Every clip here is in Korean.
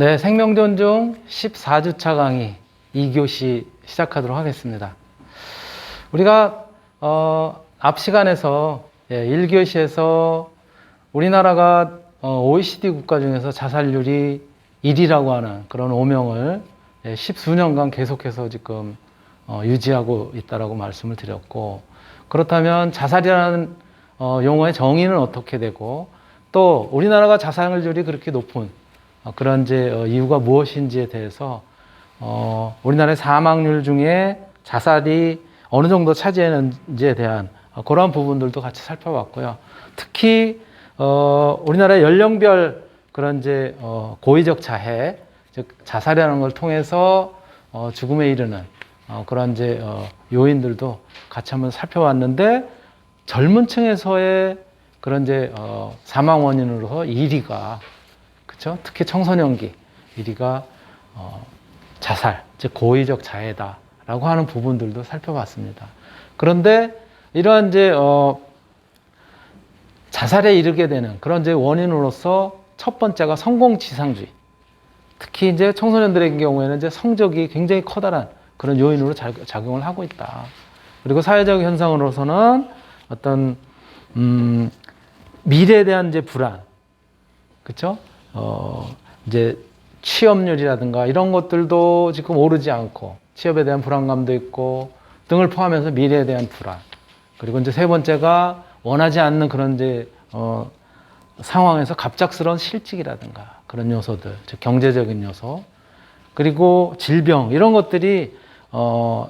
네, 생명존중 14주차 강의 2교시 시작하도록 하겠습니다. 우리가 앞 시간에서 1교시에서 우리나라가 OECD 국가 중에서 자살률이 1위라고 하는 그런 오명을 10수년간 계속해서 지금 유지하고 있다라고 말씀을 드렸고, 그렇다면 자살이라는 용어의 정의는 어떻게 되고, 또 우리나라가 자살률이 그렇게 높은 그런 이유가 무엇인지에 대해서 우리나라의 사망률 중에 자살이 어느 정도 차지하는지에 대한 그런 부분들도 같이 살펴봤고요. 특히 우리나라의 연령별 그런 고의적 자해, 즉 자살이라는 걸 통해서 죽음에 이르는 그런 요인들도 같이 한번 살펴봤는데, 젊은 층에서의 그런 사망 원인으로서 1위가, 그렇죠? 특히 청소년기 1위가 자살, 즉 고의적 자해다라고 하는 부분들도 살펴봤습니다. 그런데 이러한 자살에 이르게 되는 그런 원인으로서 첫 번째가 성공지상주의. 특히 청소년들의 경우에는 성적이 굉장히 커다란 그런 요인으로 작용을 하고 있다. 그리고 사회적 현상으로서는 어떤 미래에 대한 불안, 그렇죠? 취업률이라든가 이런 것들도 지금 오르지 않고, 취업에 대한 불안감도 있고 등을 포함해서 미래에 대한 불안. 그리고 세 번째가 원하지 않는 그런 상황에서 갑작스러운 실직이라든가 그런 요소들, 즉 경제적인 요소, 그리고 질병, 이런 것들이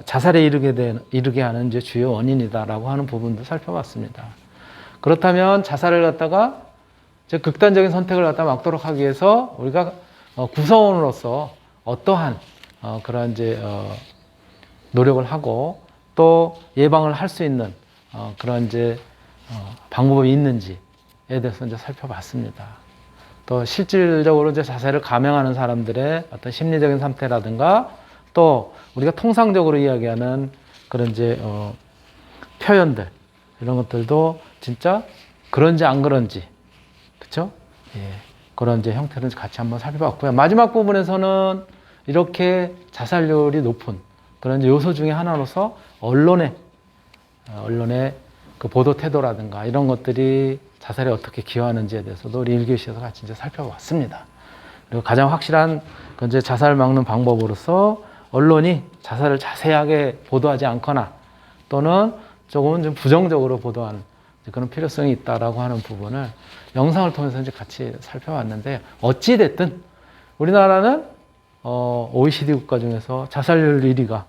자살에 이르게 하는 주요 원인이다라고 하는 부분도 살펴봤습니다. 그렇다면 자살을 갖다가 극단적인 선택을 갖다 막도록 하기 위해서 우리가 구성원으로서 어떠한 그런 노력을 하고 또 예방을 할 수 있는 그런 방법이 있는지에 대해서 살펴봤습니다. 또 실질적으로 자살을 감행하는 사람들의 어떤 심리적인 상태라든가, 또 우리가 통상적으로 이야기하는 그런 표현들, 이런 것들도 진짜 그런지 안 그런지, 그렇죠? 예, 그런 형태를 같이 한번 살펴봤고요. 마지막 부분에서는 이렇게 자살률이 높은 그런 요소 중에 하나로서 언론의 그 보도 태도라든가 이런 것들이 자살에 어떻게 기여하는지에 대해서도 우리 1교시에서 같이 살펴봤습니다. 그리고 가장 확실한 자살을 막는 방법으로서 언론이 자살을 자세하게 보도하지 않거나 또는 조금은 좀 부정적으로 보도하는 그런 필요성이 있다라고 하는 부분을 영상을 통해서 같이 살펴봤는데, 어찌됐든 우리나라는 OECD 국가 중에서 자살률 1위가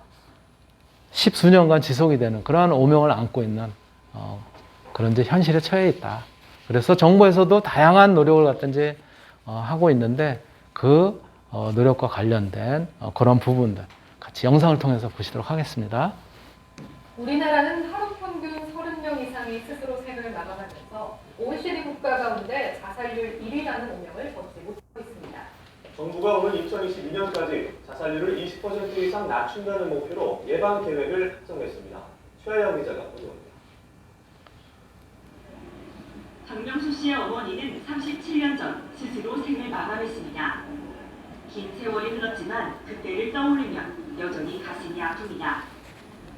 10수년간 지속이 되는 그러한 오명을 안고 있는 그런 현실에 처해 있다. 그래서 정부에서도 다양한 노력을 갖다 하고 있는데, 그 노력과 관련된 그런 부분들 같이 영상을 통해서 보시도록 하겠습니다. 우리나라는 하루 평균 30명 이상이 스스로 생을 마감하면서 OECD 국가 가운데 자살률 1위라는 오명을 벗지 못하고 있습니다. 정부가 오는 2022년까지 자살률을 20% 이상 낮춘다는 목표로 예방 계획을 확정했습니다. 최하영 기자가 보도합니다. 박명수 씨의 어머니는 37년 전 스스로 생을 마감했습니다. 긴 세월이 흘렀지만 그때를 떠올리면 여전히 가슴이 아픕니다.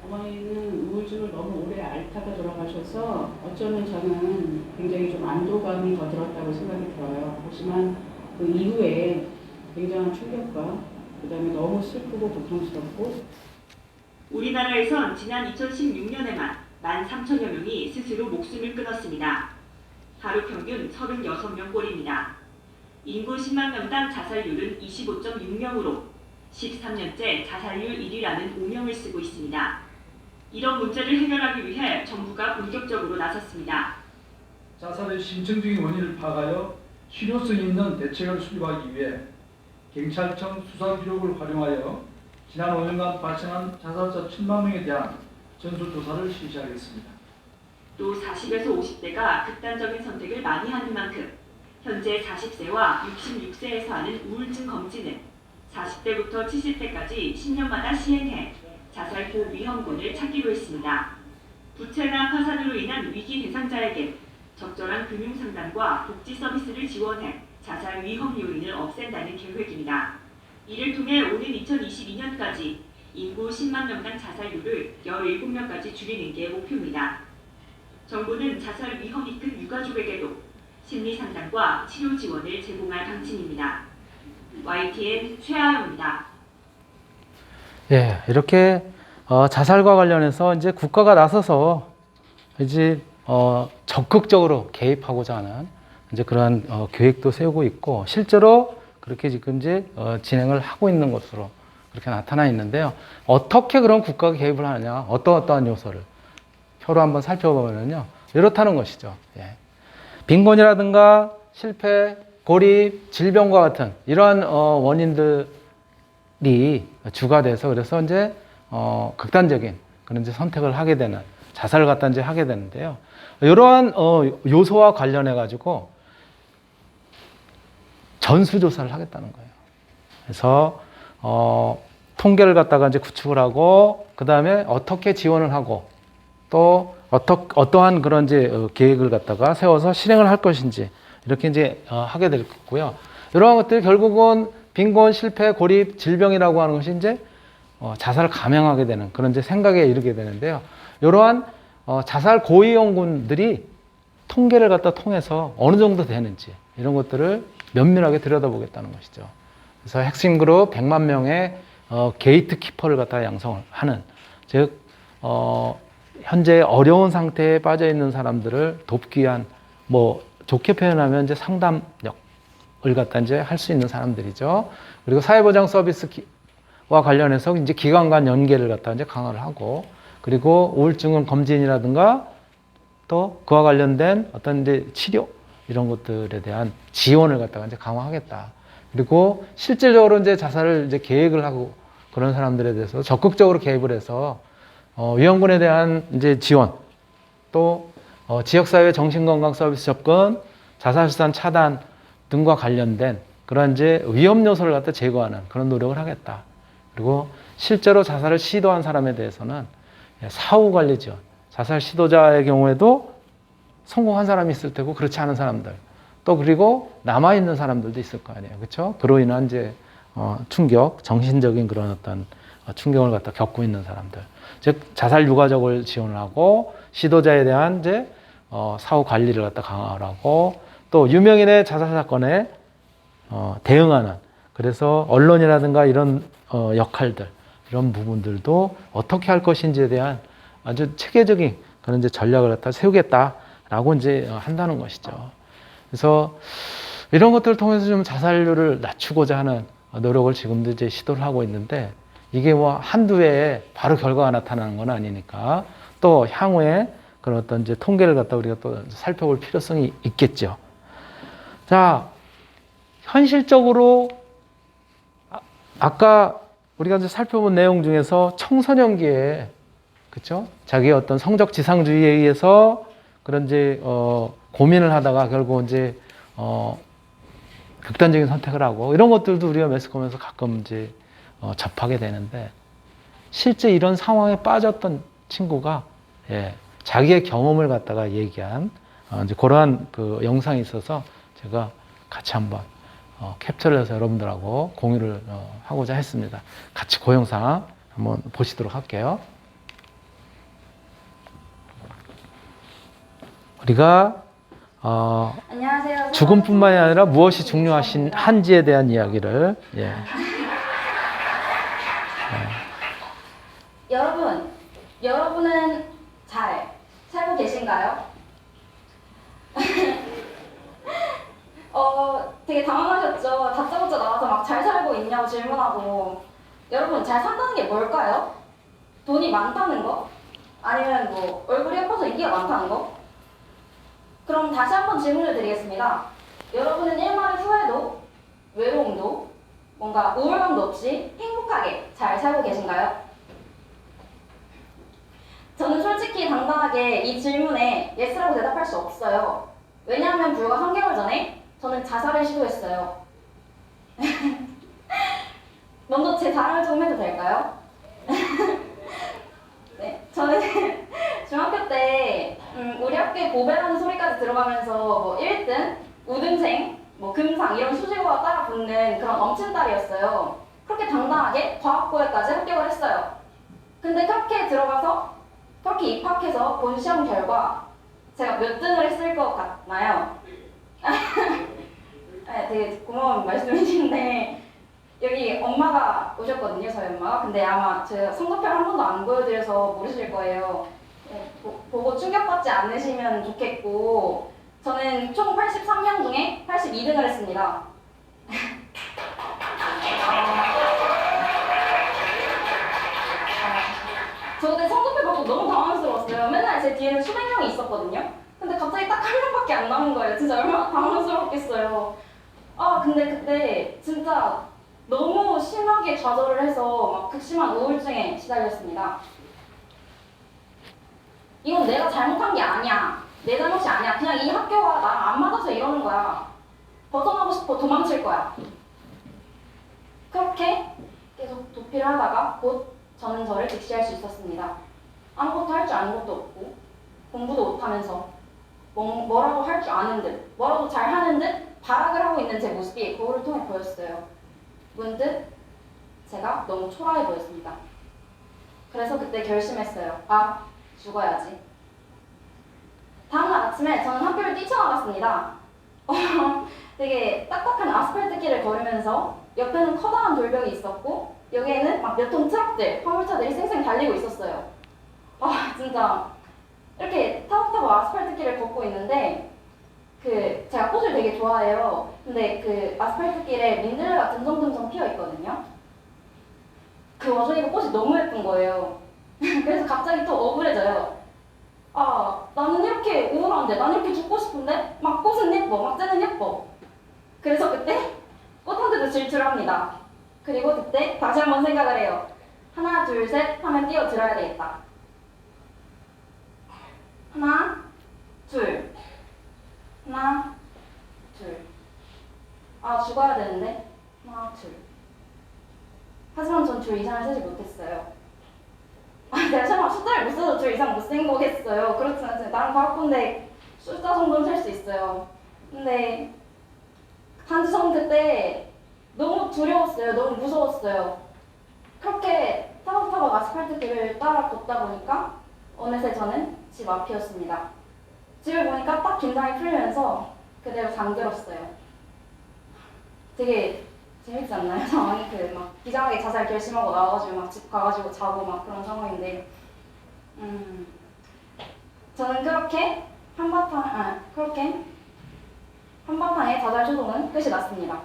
어머니는 우울증을 너무 오래 앓다가 돌아가셔서 어쩌면 저는 굉장히 좀 안도감이 더 들었다고 생각이 들어요. 하지만 그 이후에 굉장한 충격과 그다음에 너무 슬프고 고통스럽고, 우리나라에선 지난 2016년에만 13,000여 명이 스스로 목숨을 끊었습니다. 하루 평균 36명꼴입니다. 인구 10만 명당 자살률은 25.6명으로 13년째 자살률 1위라는 오명을 쓰고 있습니다. 이런 문제를 해결하기 위해 정부가 본격적으로 나섰습니다. 자살의 심층적인 원인을 파악하여 실효성 있는 대책을 수립하기 위해 경찰청 수사 기록을 활용하여 지난 5년간 발생한 자살자 1000만 명에 대한 전수조사를 실시하겠습니다. 또 40에서 50대가 극단적인 선택을 많이 하는 만큼 현재 40세와 66세에서 하는 우울증 검진을 40대부터 70대까지 10년마다 시행해 자살 고위험군을 찾기로 했습니다. 부채나 파산으로 인한 위기 대상자에게 적절한 금융 상담과 복지 서비스를 지원해 자살 위험 요인을 없앤다는 계획입니다. 이를 통해 오는 2022년까지 인구 10만 명당 자살률을 17명까지 줄이는 게 목표입니다. 정부는 자살 위험이 큰 유가족에게도 심리 상담과 치료 지원을 제공할 방침입니다. YTN 최아영입니다. 예, 이렇게 자살과 관련해서 이제 국가가 나서서 이제 적극적으로 개입하고자 하는 이제 그러한 계획도 세우고 있고 실제로 그렇게 지금 이제 진행을 하고 있는 것으로 그렇게 나타나 있는데요. 어떻게 그런 국가가 개입을 하느냐, 어떠한 요소를 표로 한번 살펴보면요, 이렇다는 것이죠. 예. 빈곤이라든가 실패, 고립, 질병과 같은 이러한 원인들이 주가 돼서 그래서 이제 극단적인 그런 이제 선택을 하게 되는 자살을 갖다 이제 하게 되는데요. 이러한 요소와 관련해 가지고 전수조사를 하겠다는 거예요. 그래서 통계를 갖다가 이제 구축을 하고 그 다음에 어떻게 지원을 하고 또 어떠한 그런 이제 계획을 갖다가 세워서 실행을 할 것인지 이렇게 이제 하게 될 거고요. 이러한 것들이 결국은 빈곤, 실패, 고립, 질병이라고 하는 것이 이제 자살을 감행하게 되는 그런 이제 생각에 이르게 되는데요. 이러한 자살 고위험군들이 통계를 갖다 통해서 어느 정도 되는지 이런 것들을 면밀하게 들여다보겠다는 것이죠. 그래서 핵심 그룹 100만 명의 게이트 키퍼를 갖다 양성을 하는, 즉 현재 어려운 상태에 빠져 있는 사람들을 돕기 위한, 뭐 좋게 표현하면 이제 상담력을 갖다 이제 할 수 있는 사람들이죠. 그리고 사회보장 서비스와 관련해서 이제 기관 간 연계를 갖다 이제 강화를 하고, 그리고 우울증은 검진이라든가 또 그와 관련된 어떤 이제 치료 이런 것들에 대한 지원을 갖다가 이제 강화하겠다. 그리고 실질적으로 이제 자살을 이제 계획을 하고 그런 사람들에 대해서 적극적으로 개입을 해서 위험군에 대한 이제 지원, 또 지역사회 정신건강 서비스 접근, 자살수단 차단 등과 관련된 그런 이제 위험 요소를 갖다 제거하는 그런 노력을 하겠다. 그리고 실제로 자살을 시도한 사람에 대해서는 사후 관리 지원, 자살 시도자의 경우에도 성공한 사람이 있을 테고 그렇지 않은 사람들, 또 그리고 남아 있는 사람들도 있을 거 아니에요, 그렇죠? 그로 인한 이제 충격, 정신적인 그런 어떤 충격을 갖다 겪고 있는 사람들, 즉 자살 유가족을 지원을 하고 시도자에 대한 이제 사후 관리를 갖다 강화하고, 또 유명인의 자살 사건에 대응하는, 그래서 언론이라든가 이런 역할들, 이런 부분들도 어떻게 할 것인지에 대한 아주 체계적인 그런 이제 전략을 갖다 세우겠다라고 이제 한다는 것이죠. 그래서 이런 것들을 통해서 좀 자살률을 낮추고자 하는 노력을 지금도 이제 시도를 하고 있는데, 이게 뭐 한두 해에 바로 결과가 나타나는 건 아니니까 또 향후에 그런 어떤 이제 통계를 갖다 우리가 또 살펴볼 필요성이 있겠죠. 자, 현실적으로 아까 우리가 이제 살펴본 내용 중에서 청소년기에, 그렇죠? 자기의 어떤 성적 지상주의에 의해서 그런 이제 고민을 하다가 결국 이제 극단적인 선택을 하고 이런 것들도 우리가 매스컴에서 가끔 이제 접하게 되는데, 실제 이런 상황에 빠졌던 친구가 자기의 경험을 갖다가 얘기한 이제 그러한 그 영상이 있어서 제가 같이 한번 캡처를 해서 여러분들하고 공유를 하고자 했습니다. 같이 그 영상 한번 보시도록 할게요. 우리가 안녕하세요. 죽음뿐만이 아니라 무엇이 중요한지에 대한 이야기를 여러분은 잘 살고 계신가요? 되게 당황하셨죠? 다짜고짜 나와서 막 잘 살고 있냐고 질문하고. 여러분, 잘 산다는 게 뭘까요? 돈이 많다는 거? 아니면 뭐 얼굴이 예뻐서 인기가 많다는 거? 그럼 다시 한번 질문을 드리겠습니다. 여러분은 일말 후에도 외로움도 뭔가 우울감도 없이 행복하게 잘 살고 계신가요? 저는 솔직히 당당하게 이 질문에 예스라고 대답할 수 없어요. 왜냐하면 불과 3개월 전에 저는 자살을 시도했어요. 먼저 제 자랑을 좀 해도 될까요? 네, 저는 중학교 때 우리 학교에 보배라는 소리까지 들어가면서 뭐 1등, 우등생, 뭐 금상 이런 수식어가 따라 붙는 그런 엄친딸이었어요. 그렇게 당당하게 과학고에까지 합격을 했어요. 근데 그렇게 들어가서 그렇게 입학해서 본 시험 결과 제가 몇 등을 했을 것 같나요? 네, 되게 고마운 말씀이신데 여기 엄마가 오셨거든요, 저희 엄마가. 근데 아마 제가 성적표 한 번도 안 보여드려서 모르실 거예요. 네, 보고 충격받지 않으시면 좋겠고 저는 총 83명 중에 82등을 했습니다. 저 그때 성적표 보고 너무 당황스러웠어요. 맨날 제 뒤에는 수백 명이 있었거든요. 근데 갑자기 딱 한 명밖에 안 남은 거예요. 진짜 얼마나 당황스럽겠어요. 아 근데 그때 진짜 너무 심하게 좌절을 해서 막 극심한 우울증에 시달렸습니다. 이건 내가 잘못한 게 아니야. 내 잘못이 아니야. 그냥 이 학교가 나랑 안 맞아서 이러는 거야. 벗어나고 싶어. 도망칠 거야. 그렇게 계속 도피를 하다가 곧 저는 저를 직시할 수 있었습니다. 아무것도 할 줄 아는 것도 없고 공부도 못하면서 뭐라도 할 줄 아는 듯 뭐라도 잘하는 듯 발악을 하고 있는 제 모습이 거울을 통해 보였어요. 문득 제가 너무 초라해 보였습니다. 그래서 그때 결심했어요. 아, 죽어야지. 다음날 아침에 저는 학교를 뛰쳐나갔습니다. 되게 딱딱한 아스팔트 길을 걸으면서 옆에는 커다란 돌벽이 있었고 여기에는 막 몇 톤 트럭들, 화물차들이 쌩쌩 달리고 있었어요. 아 진짜 이렇게 타고타고 아스팔트 길을 걷고 있는데 제가 꽃을 되게 좋아해요. 근데 그 아스팔트 길에 민들레가 듬성듬성 피어 있거든요. 그 와중에 꽃이 너무 예쁜 거예요. 그래서 갑자기 또 억울해져요. 아, 나는 이렇게 우울한데, 나는 이렇게 죽고 싶은데, 막 꽃은 예뻐, 막 쟤는 예뻐. 그래서 그때 꽃한테도 질투합니다. 그리고 그때 다시 한번 생각을 해요. 하나, 둘, 셋 하면 뛰어들어야 되겠다. 하나, 둘. 하나, 둘. 아, 죽어야 되는데. 하나, 둘. 하지만 전 줄 이상을 세지 못했어요. 제가 설마 숫자를 못 써도 줄 이상 못 센 거겠어요. 그렇진 않아요. 나랑 과학고인데 숫자 정도는 셀 수 있어요. 근데 단지 저는 그때 너무 두려웠어요. 너무 무서웠어요. 그렇게 타박타박 아스팔트 길을 따라 걷다 보니까 어느새 저는 집 앞이었습니다. 집을 보니까 딱 긴장이 풀리면서 그대로 잠들었어요. 되게 재밌지 않나요? 상황이 막 비장하게 자살 결심하고 나와가지고 막 집 가가지고 자고 막 그런 상황인데 저는 그렇게 한바탕의 자살 소동은 끝이 났습니다.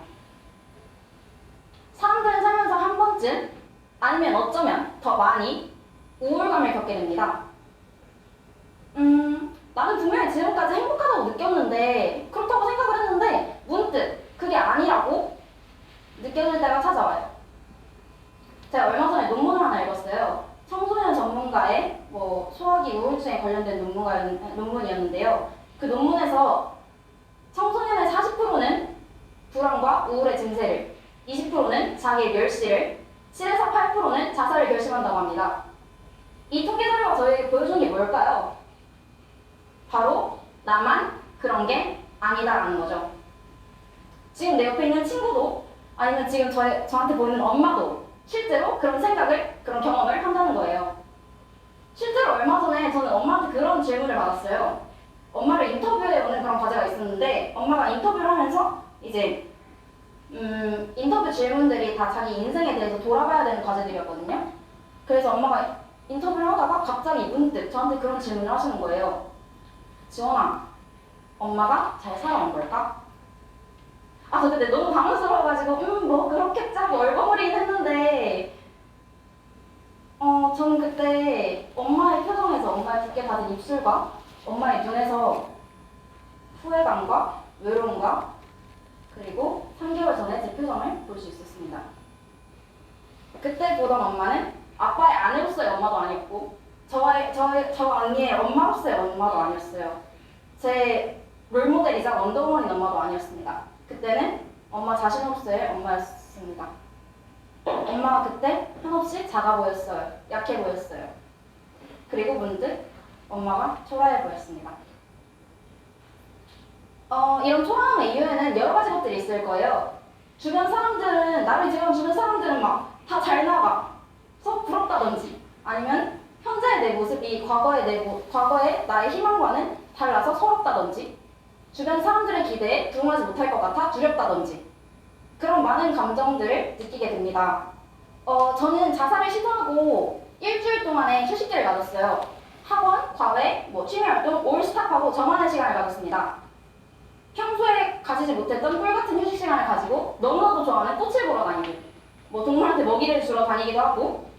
사람들은 살면서 한 번쯤 아니면 어쩌면 더 많이 우울감을 겪게 됩니다. 나는 분명히 지금까지 행복하다고 느꼈는데 그렇다고 생각을 했는데 문득 그게 아니라고 느껴질 때가 찾아와요. 제가 얼마 전에 논문을 하나 읽었어요. 청소년 전문가의 소화기 우울증에 관련된 논문이었는데요. 그 논문에서 청소년의 40%는 불안과 우울의 증세를, 20%는 자기의 멸시를, 7에서 8%는 자살을 결심한다고 합니다. 이 통계 자료가 저에게 보여준 게 뭘까요? 바로 나만 그런 게 아니다라는 거죠. 지금 내 옆에 있는 친구도 아니면 지금 저한테 보이는 엄마도 실제로 그런 생각을, 그런 경험을 한다는 거예요. 실제로 얼마 전에 저는 엄마한테 그런 질문을 받았어요. 엄마를 인터뷰해 오는 그런 과제가 있었는데 엄마가 인터뷰를 하면서 이제 인터뷰 질문들이 다 자기 인생에 대해서 돌아봐야 되는 과제들이었거든요. 그래서 엄마가 인터뷰를 하다가 갑자기 문득 저한테 그런 질문을 하시는 거예요. 지원아, 엄마가 잘 살아온 걸까? 아, 저 그때 너무 당황스러워가지고 뭐 그렇겠지 하고 얼버무리긴 했는데 저는 그때 엄마의 표정에서 엄마의 붉게 받은 입술과 엄마의 눈에서 후회감과 외로움과 그리고 3개월 전에 제 표정을 볼 수 있었습니다. 그때 보던 엄마는 아빠의 아내로서의 엄마도 아니었고 저 언니의 엄마로서의 엄마도 아니었어요. 제 롤모델이자 원더우먼인 엄마도 아니었습니다. 그때는 엄마 자신으로서의 엄마였습니다. 엄마가 그때 한없이 작아 보였어요. 약해 보였어요. 그리고 문득 엄마가 초라해 보였습니다. 이런 초라함의 이유에는 여러 가지 것들이 있을 거예요. 주변 사람들은, 나를 지금 주변 사람들은 막 다 잘 나가서 부럽다든지, 아니면 현재의 내 모습이 과거의 나의 희망과는 달라서 서럽다든지, 주변 사람들의 기대에 부응하지 못할 것 같아 두렵다든지, 그런 많은 감정들을 느끼게 됩니다. 저는 자살을 시도하고 일주일 동안의 휴식기를 가졌어요. 학원, 과외, 취미활동, 올스탑하고 저만의 시간을 가졌습니다. 평소에 가지지 못했던 꿀같은 휴식 시간을 가지고 너무나도 좋아하는 꽃을 보러 다니고, 동물한테 먹이를 주러 다니기도 하고,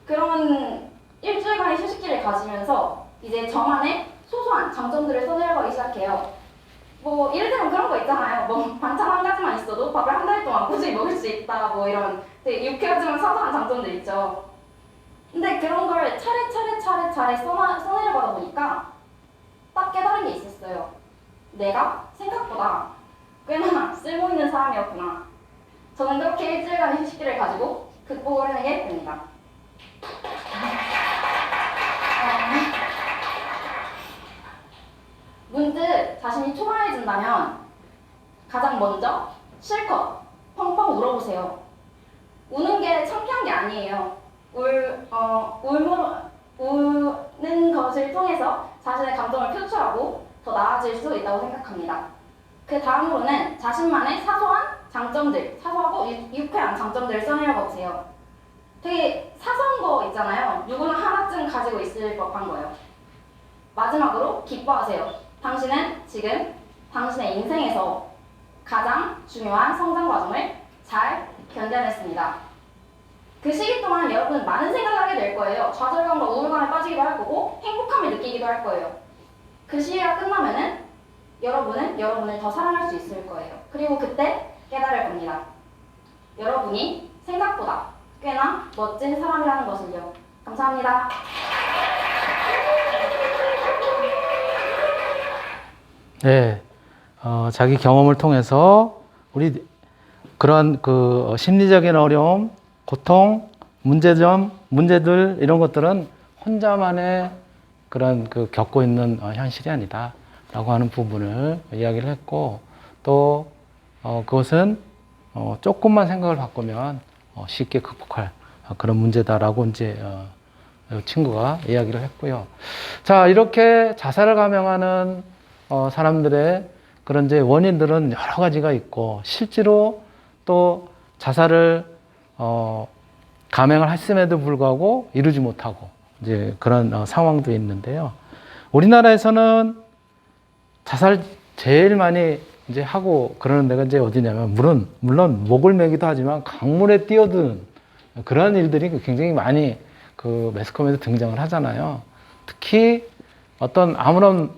그런 일주일간의 휴식기를 가지면서 이제 저만의 소소한 장점들을 써내려가기 시작해요. 이를테면 그런 거 있잖아요. 반찬 한 가지만 있어도 밥을 한 달 동안 꾸준히 먹을 수 있다. 이런 되게 유쾌하지만 사소한 장점들 있죠. 근데 그런 걸 차례 써내려가다 보니까 딱 깨달은 게 있었어요. 내가 생각보다 꽤나 쓸모있는 사람이었구나. 저는 그렇게 일주일간의 휴식기를 가지고 극복을 해내게 됩니다. 문득 자신이 초라해진다면 가장 먼저 실컷 펑펑 울어보세요. 우는 게 창피한 게 아니에요. 우는 것을 통해서 자신의 감정을 표출하고 더 나아질 수 있다고 생각합니다. 그 다음으로는 자신만의 사소한 장점들, 사소하고 유쾌한 장점들을 써내려가 보세요. 되게 사소한 거 있잖아요. 누구나 하나쯤 가지고 있을 법한 거예요. 마지막으로 기뻐하세요. 당신은 지금 당신의 인생에서 가장 중요한 성장 과정을 잘 견뎌냈습니다. 그 시기 동안 여러분은 많은 생각을 하게 될 거예요. 좌절감과 우울감에 빠지기도 할 거고 행복함을 느끼기도 할 거예요. 그 시기가 끝나면은 여러분은 여러분을 더 사랑할 수 있을 거예요. 그리고 그때 깨달을 겁니다. 여러분이 생각보다 꽤나 멋진 사람이라는 것을요. 감사합니다. 네, 자기 경험을 통해서 우리 그런 심리적인 어려움, 고통, 문제들 이런 것들은 혼자만의 그런 겪고 있는 현실이 아니다라고 하는 부분을 이야기를 했고, 또 그것은 조금만 생각을 바꾸면 쉽게 극복할 그런 문제다라고 이제 친구가 이야기를 했고요. 자, 이렇게 자살을 감행하는 사람들의 그런 이제 원인들은 여러 가지가 있고, 실제로 또 자살을 감행을 했음에도 불구하고 이루지 못하고 이제 그런 상황도 있는데요. 우리나라에서는 자살 제일 많이 이제 하고 그러는 데가 이제 어디냐면, 물론 목을 매기도 하지만 강물에 뛰어드는 그런 일들이 굉장히 많이 매스컴에서 등장을 하잖아요. 특히 어떤 아무런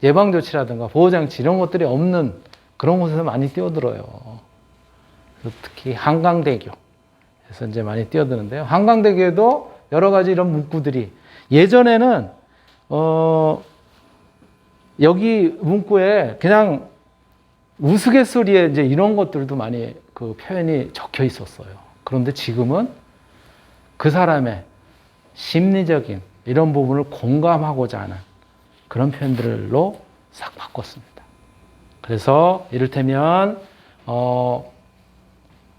예방조치라든가 보호장치 이런 것들이 없는 그런 곳에서 많이 뛰어들어요. 특히 한강대교에서 이제 많이 뛰어드는데요. 한강대교에도 여러 가지 이런 문구들이, 예전에는 여기 문구에 그냥 우스갯소리에 이제 이런 것들도 많이 표현이 적혀 있었어요. 그런데 지금은 그 사람의 심리적인 이런 부분을 공감하고자 하는 그런 표현들로 싹 바꿨습니다. 그래서 이를테면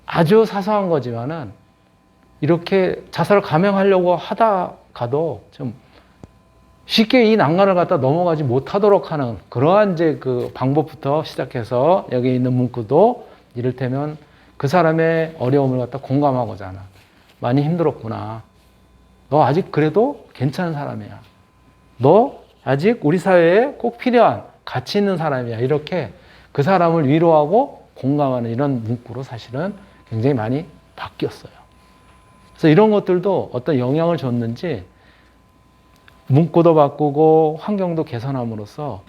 아주 사소한 거지만은 이렇게 자살을 감행하려고 하다가도 좀 쉽게 이 난간을 갖다 넘어가지 못하도록 하는 그러한 이제 방법부터 시작해서 여기 있는 문구도 이를테면 그 사람의 어려움을 갖다 공감하고자 하는, 많이 힘들었구나. 너 아직 그래도 괜찮은 사람이야. 너 아직 우리 사회에 꼭 필요한 가치 있는 사람이야. 이렇게 그 사람을 위로하고 공감하는 이런 문구로 사실은 굉장히 많이 바뀌었어요. 그래서 이런 것들도 어떤 영향을 줬는지 문구도 바꾸고 환경도 개선함으로써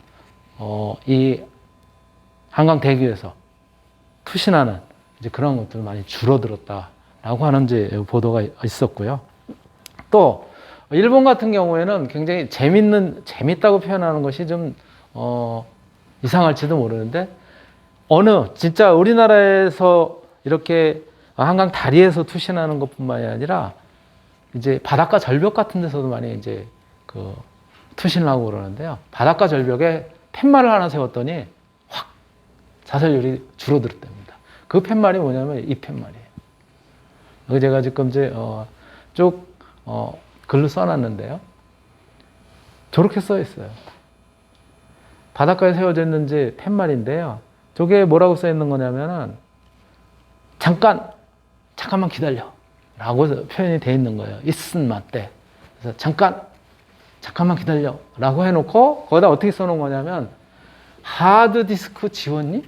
이 한강대교에서 투신하는 이제 그런 것들 많이 줄어들었다라고 하는 이제 보도가 있었고요. 또 일본 같은 경우에는 굉장히 재밌다고 표현하는 것이 좀 이상할지도 모르는데, 진짜 우리나라에서 이렇게 한강 다리에서 투신하는 것뿐만이 아니라 이제 바닷가 절벽 같은 데서도 많이 이제 투신을 하고 그러는데요. 바닷가 절벽에 팻말을 하나 세웠더니 확 자살률이 줄어들었답니다. 그 팻말이 뭐냐면 이 팻말이에요. 여기 제가 지금 이제 쭉 글로 써놨는데요. 저렇게 써 있어요. 바닷가에 세워져 있는 이제 팻말인데요. 저게 뭐라고 써 있는 거냐면은 잠깐만 기다려 라고 표현이 돼 있는 거예요. 있은 맞대. 그래서 잠깐만 기다려 라고 해놓고 거기다 어떻게 써놓은 거냐면 하드디스크 지웠니?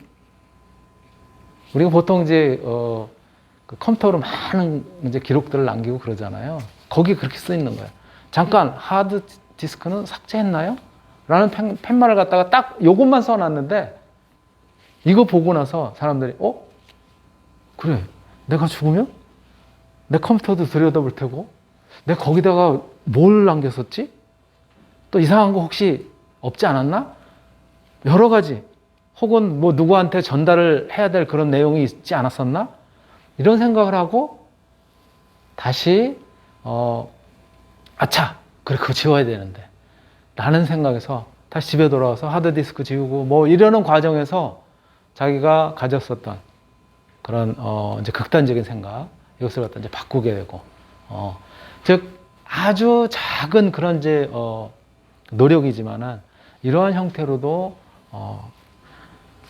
우리가 보통 이제 그 컴퓨터로 많은 이제 기록들을 남기고 그러잖아요. 거기 그렇게 써 있는 거예요. 잠깐 하드디스크는 삭제했나요? 라는 팻말을 갖다가 딱 요것만 써놨는데 이거 보고 나서 사람들이 그래 내가 죽으면 내 컴퓨터도 들여다볼 테고 내가 거기다가 뭘 남겼었지? 또 이상한 거 혹시 없지 않았나? 여러 가지 혹은 뭐 누구한테 전달을 해야 될 그런 내용이 있지 않았었나? 이런 생각을 하고 다시 아차 그래 그거 지워야 되는데 라는 생각에서 다시 집에 돌아와서 하드디스크 지우고 뭐 이러는 과정에서 자기가 가졌었던 그런 이제 극단적인 생각 이것을 갖다 이제 바꾸게 되고 즉 아주 작은 그런 이제 노력이지만은 이러한 형태로도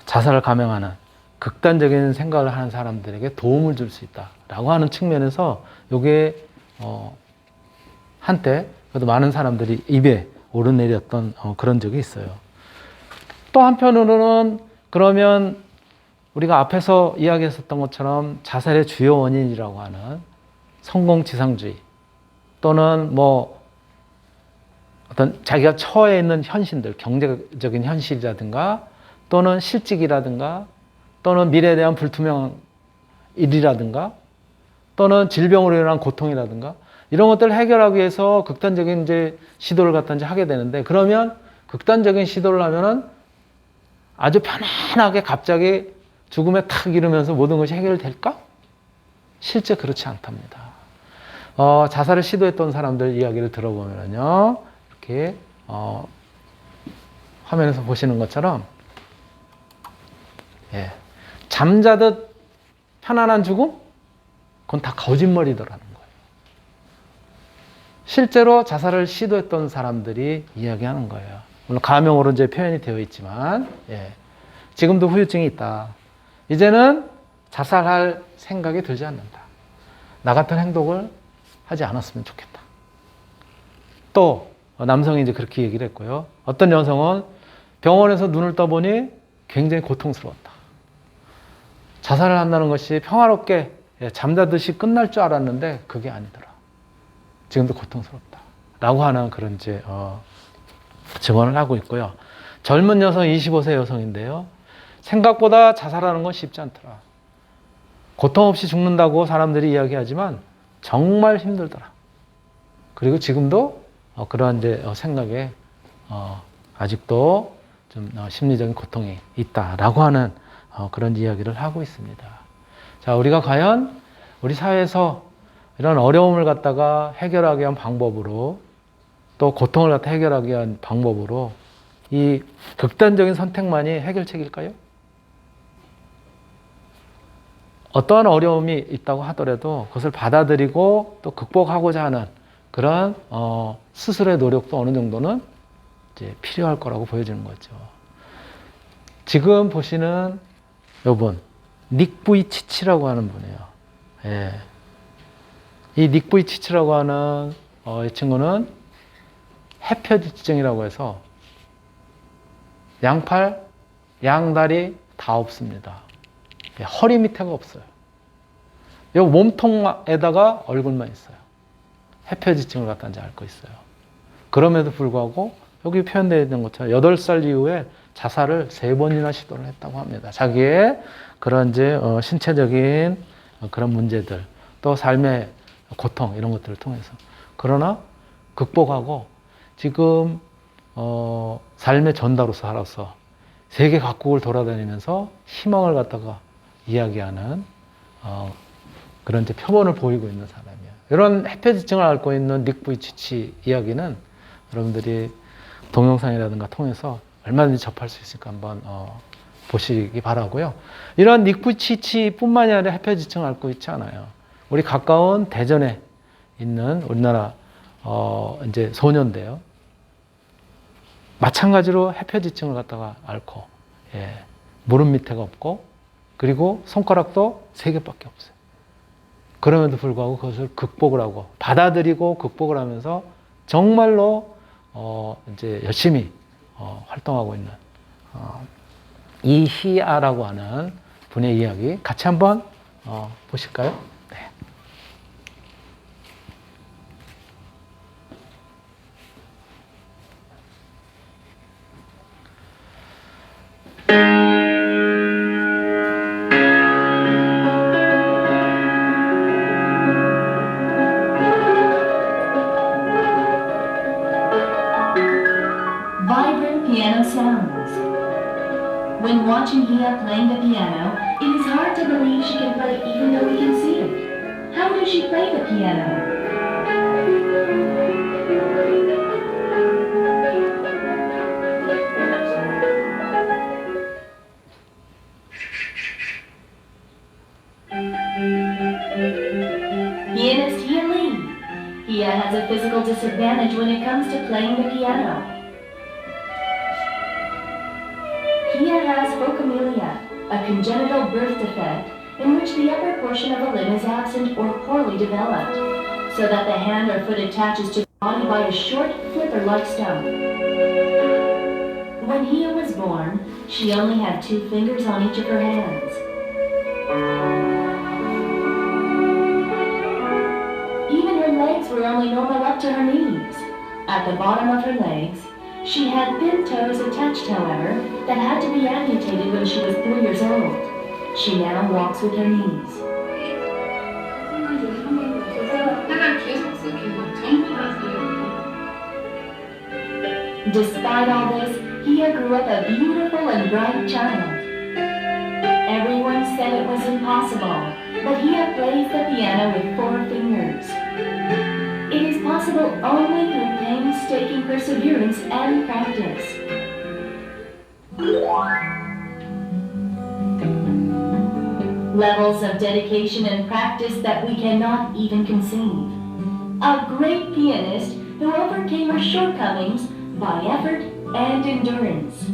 자살을 감행하는 극단적인 생각을 하는 사람들에게 도움을 줄 수 있다라고 하는 측면에서 이게 한때 그래도 많은 사람들이 입에 오르내렸던 그런 적이 있어요. 또 한편으로는 그러면 우리가 앞에서 이야기했었던 것처럼 자살의 주요 원인이라고 하는 성공지상주의 또는 뭐 어떤 자기가 처해 있는 현실들, 경제적인 현실이라든가 또는 실직이라든가 또는 미래에 대한 불투명한 일이라든가 또는 질병으로 인한 고통이라든가 이런 것들을 해결하기 위해서 극단적인 이제 시도를 갖다 이제 하게 되는데 그러면 극단적인 시도를 하면은 아주 편안하게 갑자기 죽음에 탁 이르면서 모든 것이 해결될까? 실제 그렇지 않답니다. 자살을 시도했던 사람들 이야기를 들어보면요. 이렇게, 화면에서 보시는 것처럼, 예. 잠자듯 편안한 죽음? 그건 다 거짓말이더라는 거예요. 실제로 자살을 시도했던 사람들이 이야기하는 거예요. 물론 가명으로 이제 표현이 되어 있지만, 예. 지금도 후유증이 있다. 이제는 자살할 생각이 들지 않는다. 나 같은 행동을 하지 않았으면 좋겠다. 또 남성이 이제 그렇게 얘기를 했고요. 어떤 여성은 병원에서 눈을 떠보니 굉장히 고통스러웠다. 자살을 한다는 것이 평화롭게 잠자듯이 끝날 줄 알았는데 그게 아니더라. 지금도 고통스럽다. 라고 하는 그런 이제 증언을 하고 있고요. 젊은 여성 25세 여성인데요. 생각보다 자살하는 건 쉽지 않더라. 고통 없이 죽는다고 사람들이 이야기하지만 정말 힘들더라. 그리고 지금도 그러한 이제 생각에 아직도 좀 심리적인 고통이 있다라고 하는 그런 이야기를 하고 있습니다. 자, 우리가 과연 우리 사회에서 이런 어려움을 갖다가 해결하기 위한 방법으로 또 고통을 갖다 해결하기 위한 방법으로 이 극단적인 선택만이 해결책일까요? 어떠한 어려움이 있다고 하더라도 그것을 받아들이고 또 극복하고자 하는 그런 스스로의 노력도 어느 정도는 이제 필요할 거라고 보여지는 거죠. 지금 보시는 이분 닉 부이치치라고 하는 분이에요. 예. 이 닉 부이치치라고 하는 이 친구는 해표지증이라고 해서 양팔, 양다리 다 없습니다. 허리 밑에가 없어요. 이 몸통에다가 얼굴만 있어요. 해표지증을 갖다 이제 앓고 있어요. 그럼에도 불구하고 여기 표현되어 있는 것처럼 8살 이후에 자살을 3번이나 시도를 했다고 합니다. 자기의 그런 이제 신체적인 그런 문제들, 또 삶의 고통 이런 것들을 통해서 그러나 극복하고 지금 삶의 전다로서 살아서 세계 각국을 돌아다니면서 희망을 갖다가 이야기하는 그런 이제 표본을 보이고 있는 사람이에요. 이런 해표지증을 앓고 있는 닉 부이치치 이야기는 여러분들이 동영상이라든가 통해서 얼마든지 접할 수 있으니까 한번 보시기 바라고요. 이러한 닉부치치뿐만이 아니라 해펴지층을 앓고 있지 않아요. 우리 가까운 대전에 있는 우리나라 이제 소년인데요. 마찬가지로 해펴지층을 갖다가 앓고, 예, 무릎 밑에가 없고, 그리고 손가락도 3개밖에 없어요. 그럼에도 불구하고 그것을 극복을 하고, 받아들이고 극복을 하면서 정말로 이제 열심히 활동하고 있는 이희아라고 하는 분의 이야기 같이 한번 보실까요? 네. Vibrant piano sounds. When watching Hia playing the piano, it is hard to believe she can play even though we can see it. How does she play the piano? Pianist Hia Lee. Hia has a physical disadvantage when it comes to playing the piano. Hia has phocomelia, a congenital birth defect in which the upper portion of a limb is absent or poorly developed, so that the hand or foot attaches to the body by a short, flipper-like stump. When Hia was born, she only had 2 fingers on each of her hands. Even her legs were only normal up to her knees. At the bottom of her legs, she had thin toes attached, however, that had to be amputated when she was 3 years old. She now walks with her knees. Despite all this, Hia grew up a beautiful and bright child. Everyone said it was impossible, but Hia plays the piano with 4 fingers. It is possible only through painstaking perseverance and practice. Levels of dedication and practice that we cannot even conceive. A great pianist who overcame her shortcomings by effort and endurance.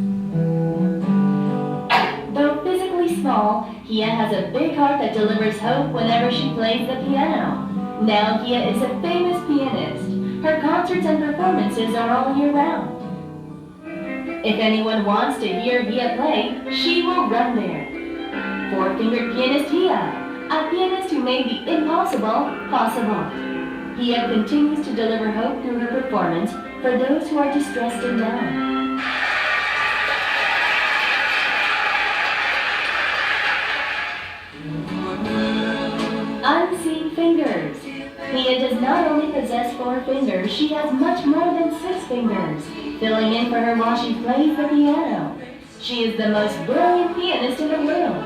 Though physically small, Hia has a big heart that delivers hope whenever she plays the piano. Now Hia is a famous pianist. Her concerts and performances are all year round. If anyone wants to hear Hia play, she will run there. 4-fingered pianist Hia, a pianist who made the impossible possible. Hia continues to deliver hope through her performance for those who are distressed and down. Unseen fingers. Hia does not only possess 4 fingers, she has much more than 6 fingers, filling in for her while she plays the piano. She is the most brilliant pianist in the world.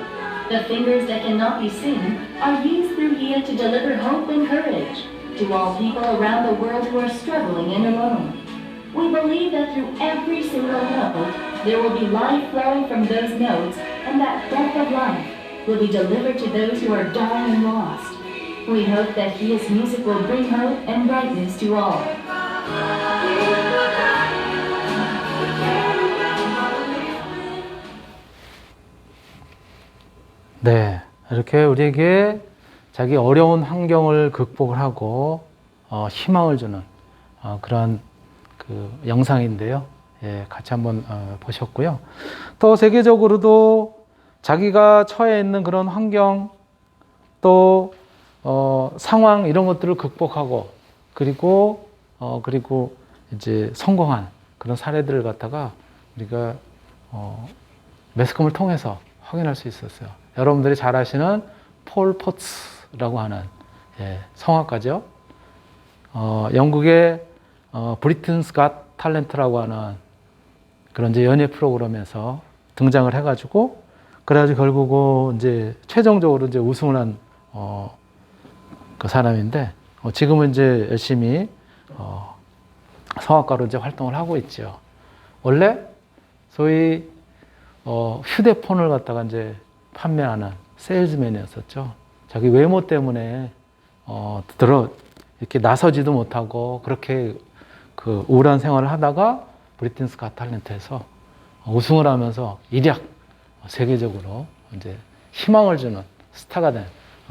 The fingers that cannot be seen are used through Hia to deliver hope and courage to all people around the world who are struggling and alone. We believe that through every single note, there will be life flowing from those notes, and that breath of life will be delivered to those who are dying and lost. We hope that Hia's music will bring hope and brightness to all. 네, 이렇게 우리에게 자기 어려운 환경을 극복을 하고 희망을 주는 그런 그 영상인데요. 예, 같이 한번 보셨고요. 또 세계적으로도 자기가 처해 있는 그런 환경 또 상황 이런 것들을 극복하고 그리고 이제 성공한 그런 사례들을 갖다가 우리가 매스컴을 통해서 확인할 수 있었어요. 여러분들이 잘 아시는 폴 포츠라고 하는 성악가죠. 영국의 브리튼스 갓 탤런트라고 하는 그런 이제 연예 프로그램에서 등장을 해가지고 그래가지고 결국은 이제 최종적으로 이제 우승을 한 그 사람인데 지금은 이제 열심히 성악가로 이제 활동을 하고 있죠. 원래 소위 휴대폰을 갖다가 이제 판매하는 세일즈맨이었었죠. 자기 외모 때문에 이렇게 나서지도 못하고 그렇게 그 우울한 생활을 하다가 브리튼스 갓 탤런트에서 우승을 하면서 일약 세계적으로 이제 희망을 주는 스타가 된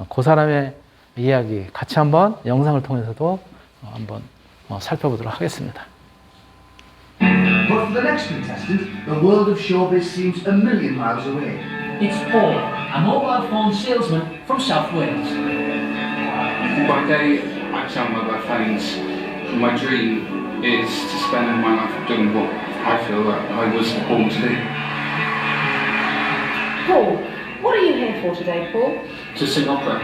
그 사람의 이야기 같이 한번 영상을 통해서도 한번 살펴보도록 하겠습니다. But for the next contestant, the world of showbiz seems a million miles away. It's Paul, a mobile phone salesman from South Wales. By day, I sell mobile phones. My dream is to spend my life doing what I feel that I was born to do. Paul, what are you here for today, Paul? To sing opera.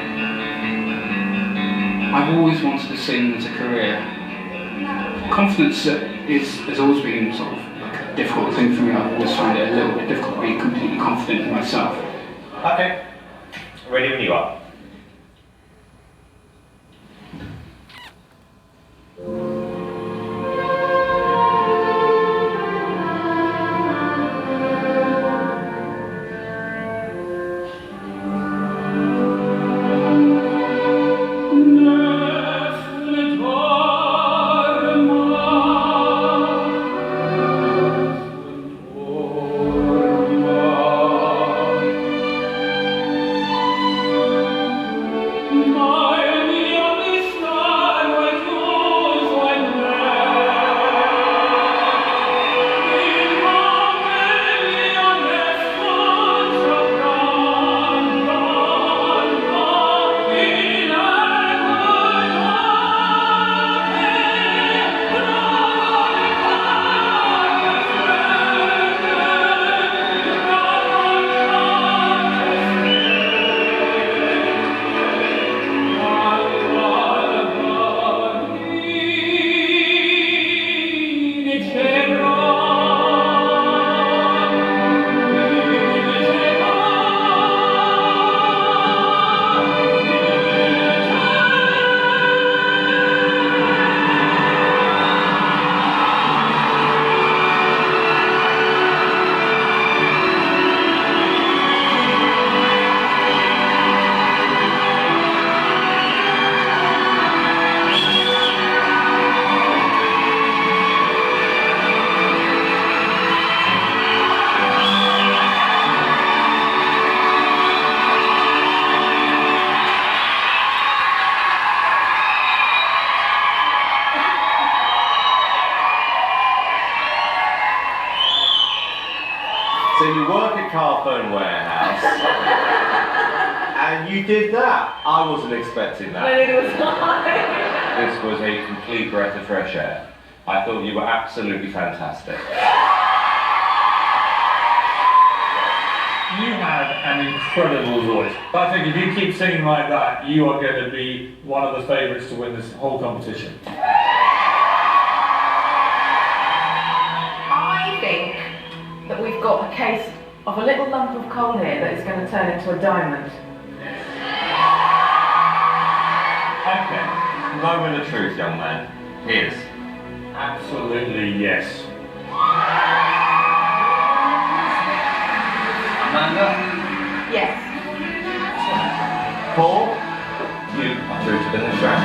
I've always wanted to sing as a career. Confidence has always been sort of like a difficult thing for me. I've always found it a little bit difficult to be completely confident in myself. Okay. Ready when you are. So you work at Carphone Warehouse, and you did that. I wasn't expecting that. This was a complete breath of fresh air. I thought you were absolutely fantastic. You have an incredible voice. I think if you keep singing like that, you are going to be one of the favourites to win this whole competition. I think that we've got a case of a little lump of coal here that is going to turn into a diamond. Okay, moment of truth, young man. Here's. Absolutely yes. Amanda? Yes. Paul? You are through to the next round.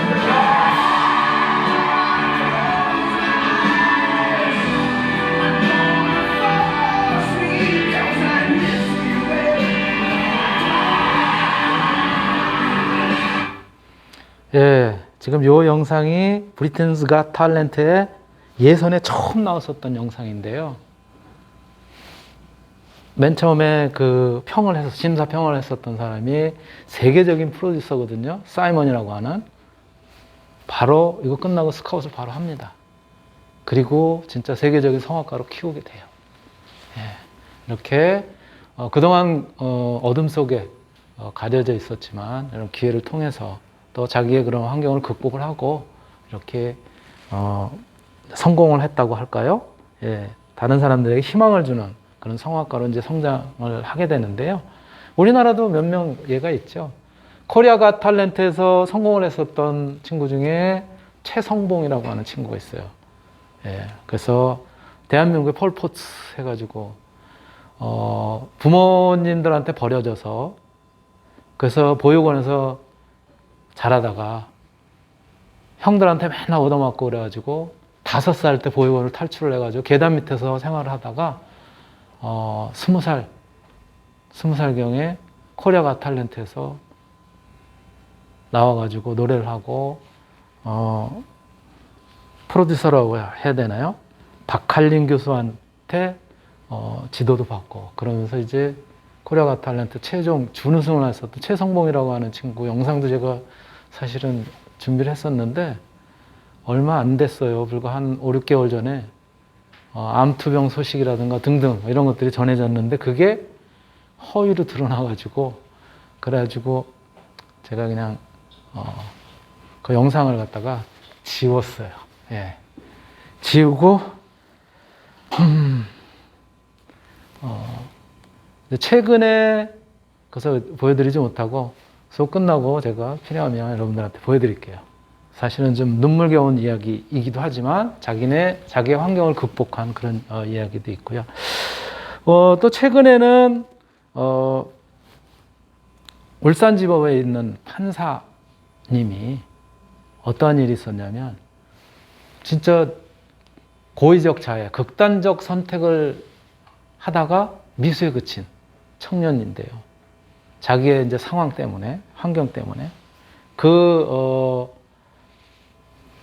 예, 지금 요 영상이 브리튼스 갓 탤런트의 예선에 처음 나왔었던 영상인데요. 맨 처음에 그 심사 평을 했었던 사람이 세계적인 프로듀서거든요. 사이먼이라고 하는. 바로 이거 끝나고 스카웃을 바로 합니다. 그리고 진짜 세계적인 성악가로 키우게 돼요. 예, 이렇게 그동안 어둠 속에 가려져 있었지만 이런 기회를 통해서 또 자기의 그런 환경을 극복을 하고 이렇게 성공을 했다고 할까요? 예, 다른 사람들에게 희망을 주는 그런 성악가로 이제 성장을 하게 되는데요. 우리나라도 몇 명 예가 있죠. 코리아 갓 탤런트에서 성공을 했었던 친구 중에 최성봉이라고 하는 친구가 있어요. 예, 그래서 대한민국의 폴포츠 해가지고 부모님들한테 버려져서 그래서 보육원에서 자라다가 형들한테 맨날 얻어맞고 그래가지고 5살 때 보육원을 탈출을 해가지고 계단 밑에서 생활을 하다가 20살경에 코리아 갓 탤런트에서 나와가지고 노래를 하고 프로듀서라고 해야 되나요? 박할린 교수한테 지도도 받고 그러면서 이제 코리아 갓 탤런트 최종 준우승을 했었던 최성봉이라고 하는 친구 영상도 제가 사실은 준비를 했었는데 얼마 안 됐어요. 불과 한 5, 6개월 전에 암투병 소식이라든가 등등 이런 것들이 전해졌는데 그게 허위로 드러나가지고 그래가지고 제가 그냥 그 영상을 갖다가 지웠어요. 예. 지우고 최근에 그래서 보여드리지 못하고 수업 끝나고 제가 필요하면 여러분들한테 보여드릴게요. 사실은 좀 눈물겨운 이야기이기도 하지만 자기의 환경을 극복한 그런 이야기도 있고요. 또 최근에는 울산지법에 있는 판사님이 어떠한 일이 있었냐면 진짜 고의적 자해, 극단적 선택을 하다가 미수에 그친 청년인데요. 자기의 이제 상황 때문에, 환경 때문에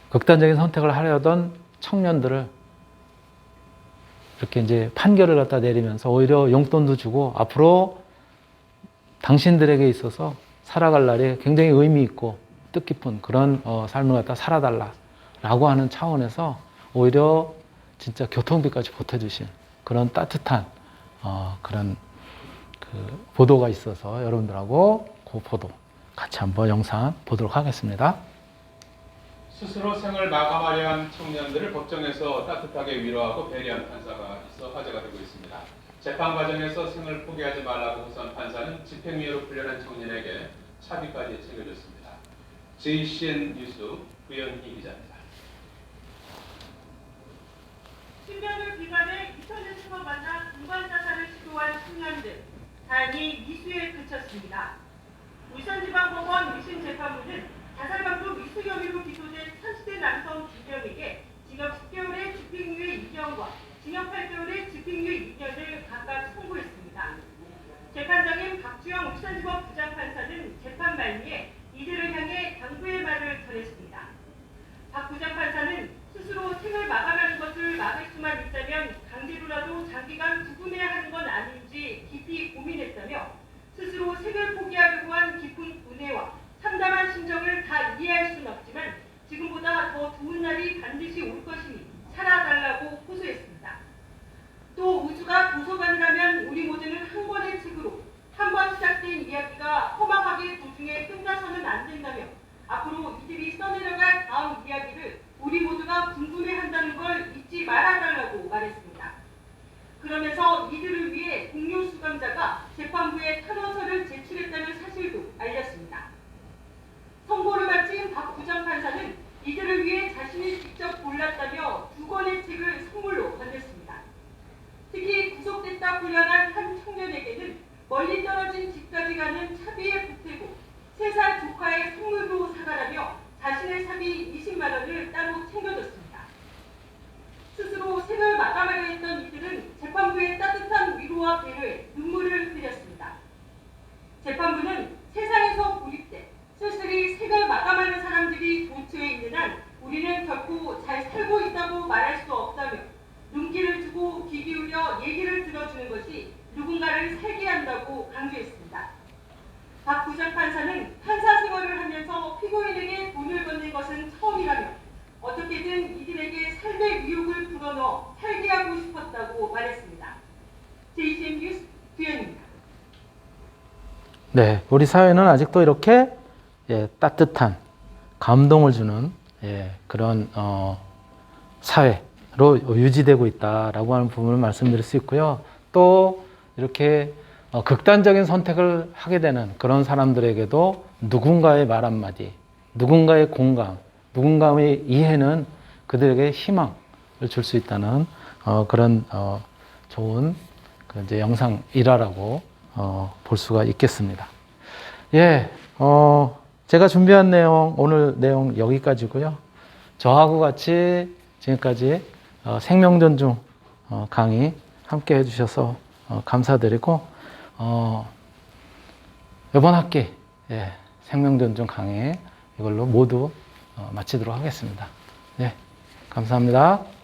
극단적인 선택을 하려던 청년들을 이렇게 이제 판결을 갖다 내리면서 오히려 용돈도 주고 앞으로 당신들에게 있어서 살아갈 날이 굉장히 의미 있고 뜻깊은 그런 삶을 갖다 살아달라라고 하는 차원에서 오히려 진짜 교통비까지 보태주신 그런 따뜻한 그런 그 보도가 있어서 여러분들하고 그 보도 같이 한번 영상 보도록 하겠습니다. 스스로 생을 마감하려 한 청년들을 법정에서 따뜻하게 위로하고 배려한 판사가 있어 화제가 되고 있습니다. 재판 과정에서 생을 포기하지 말라고 호소한 판사는 집행유예로 풀려난 청년에게 차비까지 챙겨줬습니다. JCN 뉴스 구현희 기자입니다. 10년을 기간에 인터넷으로 만나 중간 자살을 시도한 청년들 다행히 미수에 그쳤습니다. 울산지방법원 1심 재판부는 자살방조 미수 혐의로 기소된 30대 남성 2명에게 징역 10개월의 집행유예 2년과 징역 8개월의 집행유예 2년을 각각 선고했습니다. 재판장인 박주영 울산지법 부장판사는 재판 말미에 이들을 향해 당부의 말을 전했습니다. 박 부장판사는 스스로 생을 마감하는 것을 막을 수만 있다면 강제로라도 장기간 구금해야 하는 건 아닌지 깊이 고민했다며 스스로 생을 포기하려고 한 깊은 분해와 참담한 심정을 다 이해할 수는 없지만 지금보다 더 좋은 날이 반드시 올 것이니 살아달라고 호소했습니다. 또 우주가 도서관이라면 우리 모두는 한 권의 책으로 한 번 시작된 이야기가 허망하게 도중에 끝나서는 안 된다며 앞으로 이들이 써내려갈 다음 이야기를 우리 모두가 궁금해한다는 걸 잊지 말아달라고 말했습니다. 그러면서 이들을 위해 동료 수감자가 재판부에 탄원서를 제출했다는 사실도 알렸습니다. 선고를 마친 박 부장판사는 이들을 위해 자신이 직접 골랐다며 2권의 책을 선물로 건넸습니다. 특히 구속됐다 풀려난 한 청년에게는 멀리 떨어진 집까지 가는 차비에 보태고 3살 조카의 선물도 사가라며 자신의 사비 20만 원을 따로 챙겨줬습니다. 스스로 생을 마감하려 했던 이들은 재판부의 따뜻한 위로와 배려에 눈물을 흘렸습니다. 재판부는 세상에서 고립돼 쓸쓸히 생을 마감하는 사람들이 도처에 있는 한 우리는 결코 잘 살고 있다고 말할 수 없다며 눈길을 주고 귀 기울여 얘기를 들어주는 것이 누군가를 살게 한다고 강조했습니다. 박 부장판사는 판사 생활을 하면서 피고인에게 돈을 건넨 것은 처음이라며 어떻게든 이들에게 삶의 유혹을 불어넣어 살게 하고 싶었다고 말했습니다. JCN 뉴스 구현입니다. 네, 우리 사회는 아직도 이렇게 따뜻한 감동을 주는 그런 사회로 유지되고 있다라고 하는 부분을 말씀드릴 수 있고요. 또 이렇게 극단적인 선택을 하게 되는 그런 사람들에게도 누군가의 말 한마디, 누군가의 공감, 누군가의 이해는 그들에게 희망을 줄 수 있다는 그런 좋은 그 이제 영상 일화라고 볼 수가 있겠습니다. 예, 제가 준비한 내용, 오늘 내용 여기까지고요. 저하고 같이 지금까지 생명존중 강의 함께 해주셔서 감사드리고, 이번 학기 생명존중 강의 이걸로 모두 마치도록 하겠습니다. 네, 감사합니다.